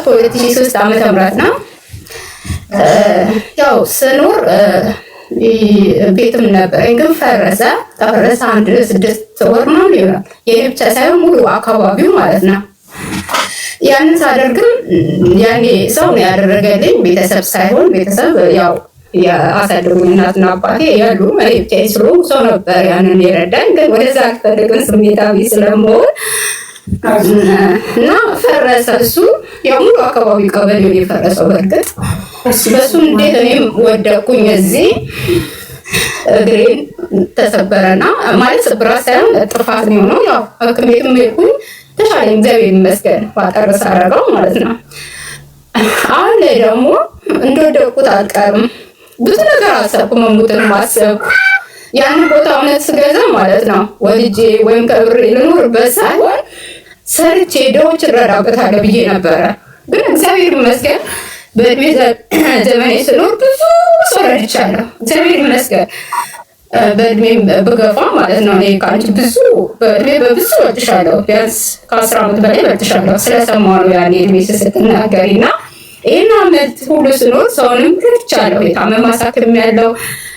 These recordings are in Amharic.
2003 ዓመተ ምህረት ነው። ያው ስኖር ቤትም ነበረኝ ግን ፈረሰ። ከፈረሰ 6 ወር ነው ይሆናል። የኔ ብቻ ሳይሆን ሙሉ አካባቢው ማለት ነው። ያንን ሳደርግም ያኔ ሰው ነው ያደረገልኝ፣ ቤተሰብ ሳይሆን ቤተሰብ ያው ያሳደጉኝ እናትና አባቴ ያሉ ማለት ስለሆንኩ ሰው ነበር ያንን የረዳኝ። ግን ወደዛ አልፈልግም ስሜታዊ ስለምሆን እና ፈረሰ። እሱ ያው ሙሉ አካባቢ ቀበሌው የፈረሰው በርግጥ በሱ እንዴት እኔም ወደኩኝ። እዚህ እግሬን ተሰበረና ማለት ስብራት ሳይሆን ጥፋት ነው ነው። ያው ሐኪም ቤትም ሄድኩኝ ተሻለኝ፣ እግዚአብሔር ይመስገን ባጠር ሳረጋው ማለት ነው። አሁን ላይ ደግሞ እንደወደኩት አልቀርም። ብዙ ነገር አሰብኩ፣ መሞትን ማሰብኩ። ያን ቦታ እውነት ስገዛ ማለት ነው ወልጄ ወይም ከብሬ ልኖርበት ሳይሆን ሰርቼ ድሆች እረዳበታለሁ ብዬ ነበረ። ግን እግዚአብሔር ይመስገን በእድሜ ዘመኔ ስኖር ብዙ ሰው ረድቻለሁ። እግዚአብሔር ይመስገን በእድሜም ብገፋ ማለት ነው። እኔ ከአንቺ ብዙ በእድሜ በብዙ ወጥሻለሁ፣ ቢያንስ ከ10 ዓመት በላይ ወጥሻለሁ። ስለሰማሁ ነው ያኔ እድሜ ስትናገሪና ይሄን አመት ሁሉ ስኖር ሰውንም ረድቻለሁ። የታመመ ማሳከም ያለው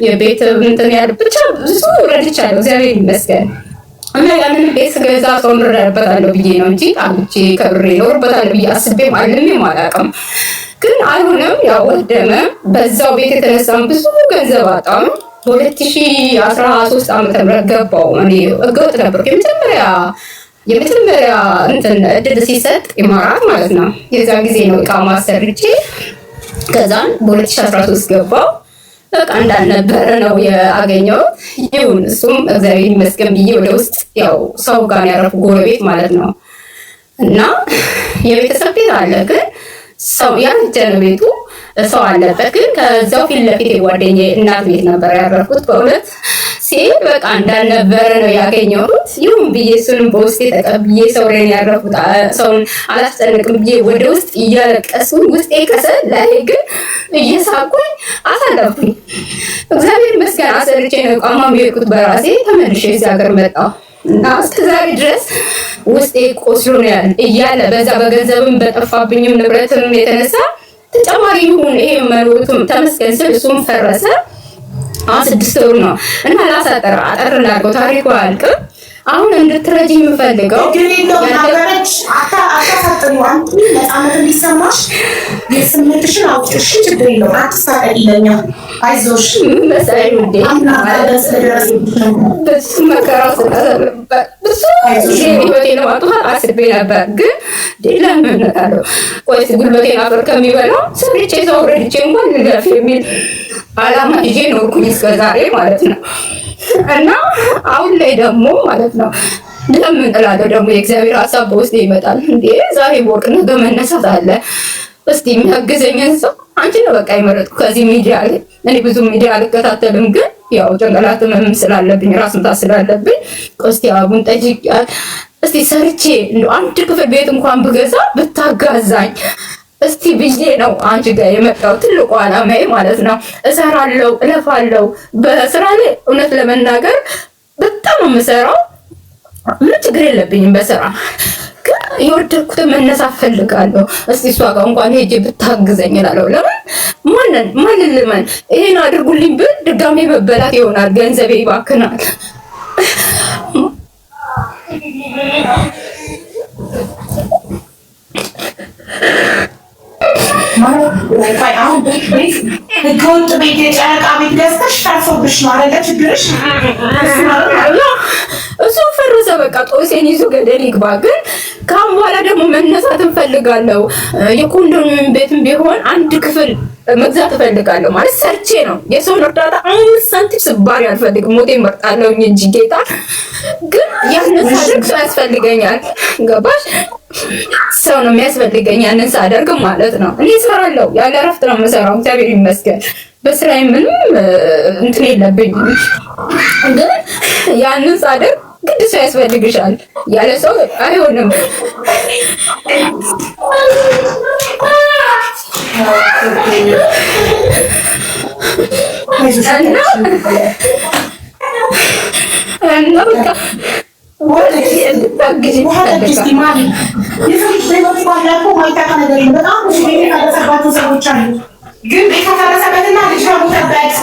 የቤት እንትን ያለው ብቻ ብዙ ረድቻለሁ። እግዚአብሔር ይመስገን እና ያንን ቤት ስገዛ ሰውን እረዳበታለሁ ብዬ ነው እንጂ አምጪ ከብሬ እኖርበታለሁ ብዬ አስቤም አልሜም አላውቅም። ግን አልሆነም፣ ያው ወደመ። በዛው ቤት የተነሳም ብዙ ገንዘብ አጣም። በ2013 ዓመተ ምህረት ገባው። እኔ እገወጥ ነበርኩ። የመጀመሪያ እንትን እድል ሲሰጥ ኢማራት ማለት ነው። የዛ ጊዜ ነው እቃ ማሰርቼ ከዛን በ2013 ገባው። በቃ እንዳልነበረ ነው ያገኘው። ይሁን እሱም እግዚአብሔር ይመስገን ብዬ ወደ ውስጥ ያው ሰው ጋር ያረፉ ጎረቤት ማለት ነው። እና የቤተሰብ ቤት አለ ግን ሰው ያንተን ቤቱ ሰው አለበት። ግን ከዛው ፊት ለፊት የጓደኛዬ እናት ቤት ነበር ያረፍኩት። በእውነት ሲል በቃ እንዳልነበረ ነው ያገኘሁት። ይሁን ብዬ እሱንም በውስጤ ተቀብዬ ሰው ላይ ያረፍኩት። ሰውን አላስጨንቅም ብዬ ወደ ውስጥ እያለቀስኩኝ ውስጤ ከሰል ላይ ግን እየሳቁኝ አሳለፍኩኝ። እግዚአብሔር ይመስገን አሰርቼ ነው ቃማም የሄድኩት በራሴ። ተመልሼ እዚህ ሀገር መጣሁ እና እስከዛሬ ድረስ ውስጤ ቆስሎ ነው እያለ በዛ በገንዘብም በጠፋብኝም ንብረትም የተነሳ ተጨማሪ ይሁን ይሄ መሮቱም ተመስገን ስል እሱም ፈረሰ። 6 ወር ነው እና ላሳጠር አጠር ላድርገው ታሪኩ አልቅም። አሁን እንድትረጂ የምፈልገው ነገሮች አታፈጥኑ። አንቺ ነፃነት እንዲሰማሽ የስሜትሽን አውጪሽ፣ ችግር የለውም አትሳቀቂለኛ፣ አይዞሽ መሳይ ውዴ በሱ መከራ ስለነበረ ብዙ ህይወቴን ለማጥፋት አስቤ ነበር። ግን ለምን እመጣለሁ? ቆይስ ጉልበቴን አፈር ከሚበላው ሰርቼ ሰው ረድቼ እንኳን ልለፍ የሚል አላማ ይዤ ኖርኩኝ እስከዛሬ ማለት ነው። እና አሁን ላይ ደግሞ ማለት ነው ለምን እላለሁ ደግሞ የእግዚአብሔር ሀሳብ በውስጤ ይመጣል። እንዴ ዛሬ ወርቅ ነገ መነሳት አለ። እስቲ የሚያግዘኝን ሰው አንቺ ነው በቃ የመረጥኩ ከዚህ ሚዲያ ላይ። እኔ ብዙ ሚዲያ አልከታተልም፣ ግን ያው ጭንቅላት ህመም ስላለብኝ ራስ ምታት ስላለብኝ እስቲ አቡን ጠይቄያለሁ። እስቲ ሰርቼ እንደው አንድ ክፍል ቤት እንኳን ብገዛ ብታጋዛኝ እስቲ ብዬ ነው አንቺ ጋር የመጣው። ትልቁ ዓላማዬ ማለት ነው እሰራለሁ፣ እለፋለሁ። በስራ ላይ እውነት ለመናገር በጣም የምሰራው ምን ችግር የለብኝም በስራ ግን የወደድኩትን መነሳት ፈልጋለሁ። እስቲ እሷ ጋር እንኳን ሄጄ ብታግዘኝ እላለሁ። ለምን ማንን ልመን? ይሄን አድርጉልኝ ብል ድጋሜ መበላት ይሆናል፣ ገንዘቤ ይባክናል። አሁን ህገወጥ ቤት የጨረቃ ቤት ገዝተሽ ታርፎብሽ ነው አይደለ? ችግርሽ እሱ ፈረሰ። በቃ ጦሴን ይዞ ገደል ይግባ። ግን ካሁን በኋላ ደግሞ መነሳት እንፈልጋለሁ። የኮንዶሚኒየም ቤትም ቢሆን አንድ ክፍል መግዛት እፈልጋለሁ። ማለት ሰርቼ ነው። የሰውን እርዳታ 5 ሳንቲም ስባሪ አልፈልግም። ሞቴ እመርጣለሁ እንጂ ጌታ ግን ያንን ሳደርግ ሰው ያስፈልገኛል። ገባሽ? ሰው ነው የሚያስፈልገኝ ያንን ሳደርግ ማለት ነው። እኔ እሰራለሁ፣ ያለ እረፍት ነው የምሰራው። እግዚአብሔር ይመስገን በስራዬ ምንም እንትን የለብኝም። ግን ያንን ሳደርግ ግድ ሰው ያስፈልግሻል። ያለ ሰው አይሆንም። እና በቃ በጣም ቤት የፈረሰባቸው ሰዎች አሉ። ግን ቤት ከፈረሰበትና ልጅ ከሞተበት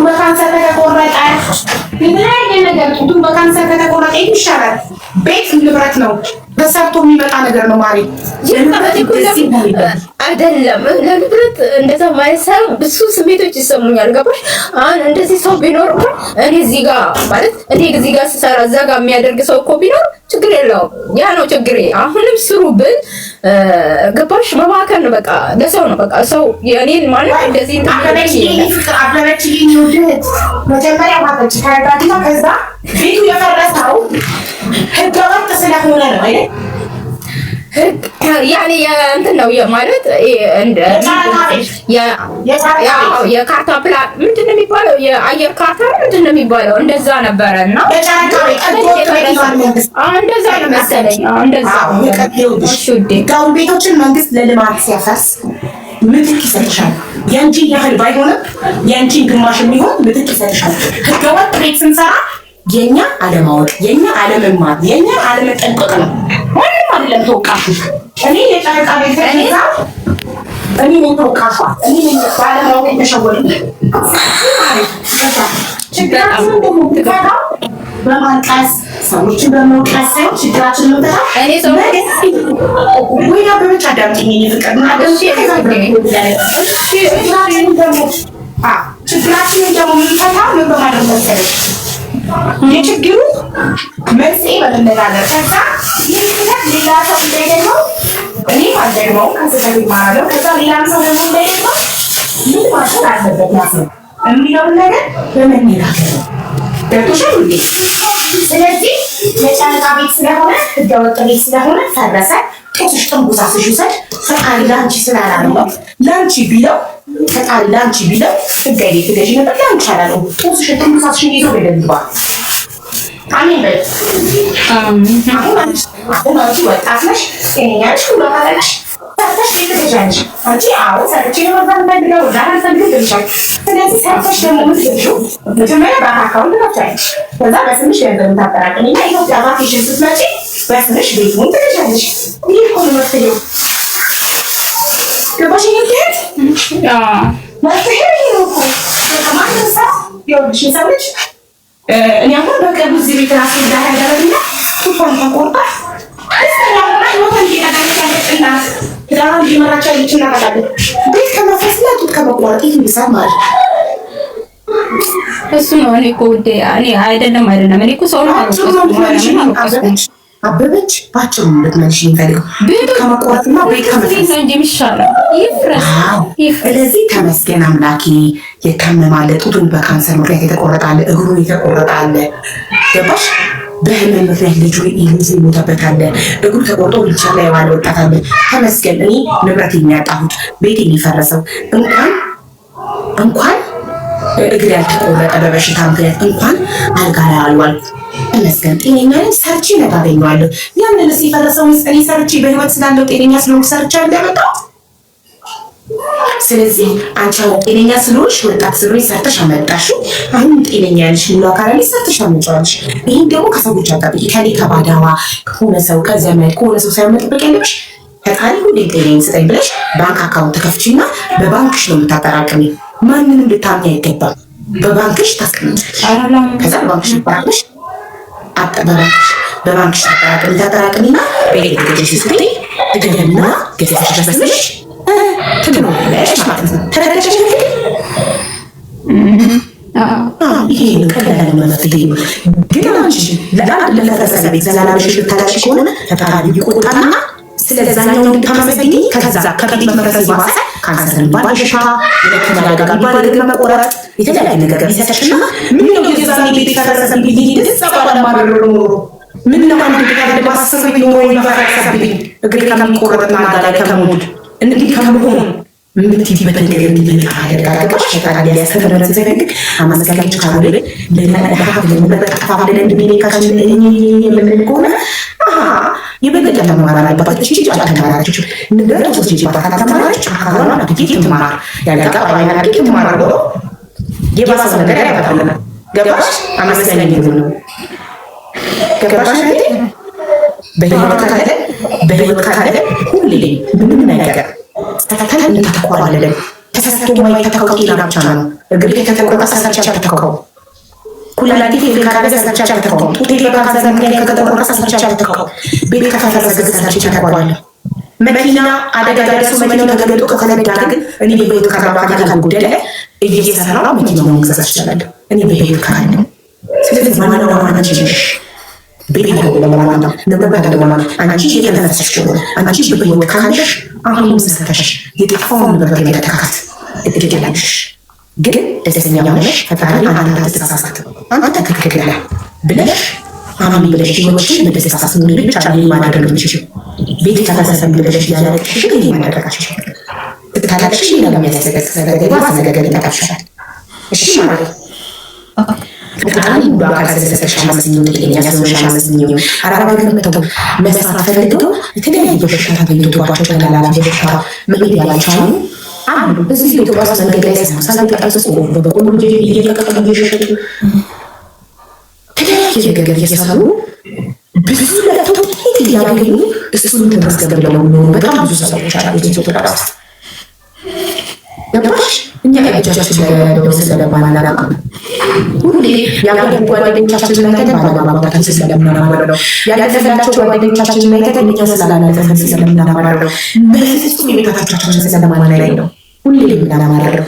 በካንሰር ከተቆረጠ የተለያየ ነገር ጡቱን በካንሰር ከተቆረጠ ይሻላል። ቤት ንብረት ነው፣ በሰርቶ የሚመጣ ነገር ነው። ማሪ አይደለም ለንብረት እንደዛ ማለት ሳይሆን ብዙ ስሜቶች ይሰሙኛል። ገባሽ? አሁን እንደዚህ ሰው ቢኖር እኔ እዚህ ጋር ማለት እኔ እዚህ ጋር ስሰራ እዛ ጋር የሚያደርግ ሰው እኮ ቢኖር ችግር የለውም። ያ ነው ችግሬ። አሁንም ስሩ ብል ገባሽ? መባከን ነው በቃ ለሰው ነው በቃ ሰው የኔን ማለት እንደዚህ አበበች ይወድት መጀመሪያ ማጠጭ ከረጋዲና ከዛ ቤቱ የፈረሰው ህገወጥ ስለሆነ ነው አይደል? ያኔ እንትን ነው ማለት እንደ የካርታ ፕላን ምንድን ነው የሚባለው? የአየር ካርታ ምንድን ነው የሚባለው? እንደዛ ነበረ እና እንደዛ ነው መሰለኝ። እንደዛ ጋውን ቤቶችን መንግስት ለልማት ሲያፈርስ ምትክ ይሰጥሻል። የአንቺን ያህል ባይሆንም የአንቺን ግማሽ የሚሆን ምትክ ይሰጥሻል። ህገወጥ ቤት ስንሰራ የኛ አለማወቅ፣ የኛ አለመማር፣ የኛ አለመጠንቀቅ ነው። ማንም አይደለም ተወቃሹ። እኔ የጨረቃ ቤት እኔ ነኝ ተወቃሿ። እኔ ነኝ ባለማወቅ የተሸወዱ። ችግራችን ደግሞ በማልቀስ ሰዎችን በመውቀስ ሳይሆን ችግራችን መጠራ እኔ ሰው ወይ አበበች አዳምጪኝ ፍቅርና ችግራችንን ደግሞ የምንፈታው ምን በማድረግ መሰለሽ? የችግሩ መንስኤ በመነጋገር ከዛ ይህነት ሌላ ሰው እንዳይደግመው እኔ አልደግመው ከስህተት ይማራለሁ። ከዛ ሌላ ሰው ደግሞ እንዳይደግመው ምን ማድረግ አለበት ያሰው የሚለውን ነገር በመነጋገር ነው። ገብቶሻል እንዴ? ስለዚህ የጨረቃ ቤት ስለሆነ ህገወጥ ቤት ስለሆነ ፈረሰ። ጦስሽ ጥንቡሳስሽ ውሰድ። ፈጣሪ ለአንቺ ስላላለሁ ለአንቺ ቢለው ፈጣሪ ለአንቺ ቢለው ህጋዊ ቤት ገዢ ነበር ለአንቺ አላለው። ጦስሽ ጥንቡሳስሽን ይዞ ገደልባል። አሜን በል። አሁን አንቺ ወጣት ነሽ፣ ጤነኛ ነሽ፣ ሁለታለሽ ሰርተሽ ቤት ገዣለሽ። አንቺ አዎ ሰርቼ ነው የምፈልገው ዛሬ ፈልግ ይልሻል። ስለዚህ ሰርተሽ ደግሞ የምትገዢው መጀመሪያ በአካውንት ትከፍቻለሽ። ከዛ በስምሽ ገንዘብ ታጠራቅሚና ኢትዮጵያ ቫኬሽን ስትመጪ በስምሽ ቤቱን ትገዣለሽ። ይህ እኮ ነው መፍትሄው። ገባሽ? ይሄድ መፍትሄው ይሄ ነው እኮ ከማንም ሰው ይኸውልሽ የሰው ልጅ እኔ አሁን በቅርቡ እዚህ ቤት ራሴ እንዳያደረግና ቱፋን ተቆርጣ እስከያውና ህይወት እንዲቀዳለች ያለችና ትዳራ እንዲመራች ያለችና ታቃለች። ቤት ከመፍረስና ጡት ከመቆረጥ ይህ ሚሳል ማለት እሱ ነው። እኔ እኮ ውዴ እኔ አይደለም እኔ እኮ ሰው ነው አበበች ባጭሩ እንድትመልሽ የሚፈልገው ቤት ከመቆረጥና ቤት ከመፍረስ ነው እንጂ የሚሻለው ይፍረስ። ስለዚህ ተመስገን አምላኬ። የታመማለ ጡቱን በካንሰር ምክንያት የተቆረጣለ፣ እግሩን የተቆረጣለ፣ ገባሽ? በህመም ምክንያት ልጁ ይሞተበታለ፣ እግሩ ተቆርጦ ዊልቸር ላይ የዋለ ወጣት አለ። ተመስገን። እኔ ንብረት የሚያጣሁት ቤት የሚፈረሰው እንኳን እግር ያልተቆረጠ በበሽታ ምክንያት እንኳን አልጋ ላይ አልዋልኩ። ተመስገን። ጤነኛ ነኝ፣ ሰርቼ ነገ አገኘዋለሁ። ያንን ሲፈረሰው እኔ ሰርቼ በህይወት ስላለው ጤነኛ ስለሆንኩ ሰርቼ እንደመጣሁ። ስለዚህ አንቺ አሁን ጤነኛ ስለሆንሽ ወጣት ስለሆንሽ ሰርተሽ አመጣሽው። አሁን ጤነኛ ነሽ ሙሉ አካል ሰርተሽ አመጣሽ። ይሄን ደግሞ ከሰዎች አጣብቂ ከኔ ከባዳዋ ከሆነ ሰው ከዘመድ ከሆነ ሰው ሳይሆን መጠበቅ ያለብሽ ፈጣሪ ሁሌ ጤነኝ ስጠኝ ብለሽ ባንክ አካውንት ተከፍቺና በባንክሽ ነው የምታጠራቅሚ። ማንንም ልታምኚ አይገባም። በባንክሽ ታስቀምጫለሽ። ከዛ ባንክሽ ይባርክሽ በባንክሽ ታጠራቅሚና ቤት ገዝተሽ ስትይ ትገቢና ገዝተሽ በስልሽ ትኖሪያለሽ ማለት ነው። ተረዳሽ? ይሄ ነው ቀላል መፍትሄ። ግን አንቺ ለፈረሰ ቤት ዘላለምሽ ልታላሽ ከሆነ ፈጣሪ ይቆጣና ስለዛኛው እንድታመሰግኝ ከዛ ከቤት መፍረስ ይባሳል። ካንሰር የሚባል በሽታ፣ የመኪና አደጋ የሚባል እግር መቆረጥ፣ የተለያየ ነገር ይሰጥሽና ምን ነው የዛኔ ቤት ፈረሰብኝ ደስ ባለማድረግ ኖሮ ምን ነው አንድ ነገር ባሰሰብኝ ኖሮ ይፈረሰብኝ እግር ከሚቆረጥና አልጋ ላይ ከመሞት እንዲህ ከመሆን የምትይበት ነገር እንዲመጣ ያደርጋል። ሸጣን ሊያስተምረን ሲፈልግ አማስጋጅ ካለ ለነዳህ ለመጠቃፋለን እንደሚኔካችን የምንል ከሆነ የበለጠ መማር አለባት። እቺ ልጅ አልተማራችም። እንደው ሶስት ልጅ ባታ ተማራች አካሏን አጥቂት ትማር ያለቃ ባይና አጥቂት ትማር ነው የባሰ ነገር ያባታልና ገባሽ? አመስጋኝ ነው ገባሽ? በህይወት ካለ በህይወት ካለ ሁሌ ምንም ነገር ተተተን እንተኳዋለን። ተሰጥቶ የማይተካው ጤና ብቻ ነው። እግሬ ከተቆረጠ ሰርቼ አልተካው፣ ኩላሊቴ ካለ ሰርቼ አልተካው፣ ጡቴ ከተቆረጠ ሰርቼ አልተካው፣ ቤት ከፈረሰ ሰርቼ አልተካዋለሁ። መኪና አደጋ ደርሶ መኪናው ተገልጦ ከተነዳ ግን እኔ በህይወት ካልጎደለ እየሰራሁ መኪናውን መግዛት እችላለሁ። እኔ በህይወት ካለ ስለዚህ ዋናው አንቺ ነሽ። ቤት ለማለት ንብረት ለማለት አንቺ የተነሳሽ ነው። አንቺ በህይወት ካለሽ አሁንም ሰርተሽ የጠፋውን ንብረት ለመተካት እድልሽ ግን ደስተኛ ሆነሽ ፈጣሪ አንተ ተሳሳተ አንተ ትክክል ነህ ብለሽ አማሚ ብለሽ ህይወትሽን በደስታ ሙሉ ብቻ ማድረግ የምትችይው ቤት ተፈሰሰም ብለሽ ያለሽ ግን ማድረጋሽ ትታለሽ ሌላ የሚያስፈልግ ነገር ይመጣሻል። እሺ ማለት ፈጣሪ በአካል ስለሰጠሽ አመስግኝ፣ ጤነኛ አመስግኝ። አረብ ሀገር መጥተው መስራት ፈልገው የተለያየ በሽታ ተገኝቶባቸው ተላላፊ በሽታ መሄድ ያልቻሉ አሉ። እዚህ ኢትዮጵያ ውስጥ መንገድ ላይ ሳይጠቀሱ በቆሎ እየቀቀሉ እየሸጡ የተለያየ ነገር እየሰሩ ብዙ ለተው እያገኙ እሱን ተመስገን ብለው በጣም ብዙ ሰዎች አሉ ኢትዮጵያ ውስጥ። ገባሽ? እኛ እጃችን ላይ ስለማናላቅ ሁሌ ያገቡ ጓደኞቻችንን አይተን ባለማባታችን ስለምናማረው ያለፈላቸው ጓደኞቻችንን አይተን እኛ ስላላለፈን ስለምናማረው በፍጹም የቤታቻችንን ስለማናላይ ነው ሁሌ የምናማረው።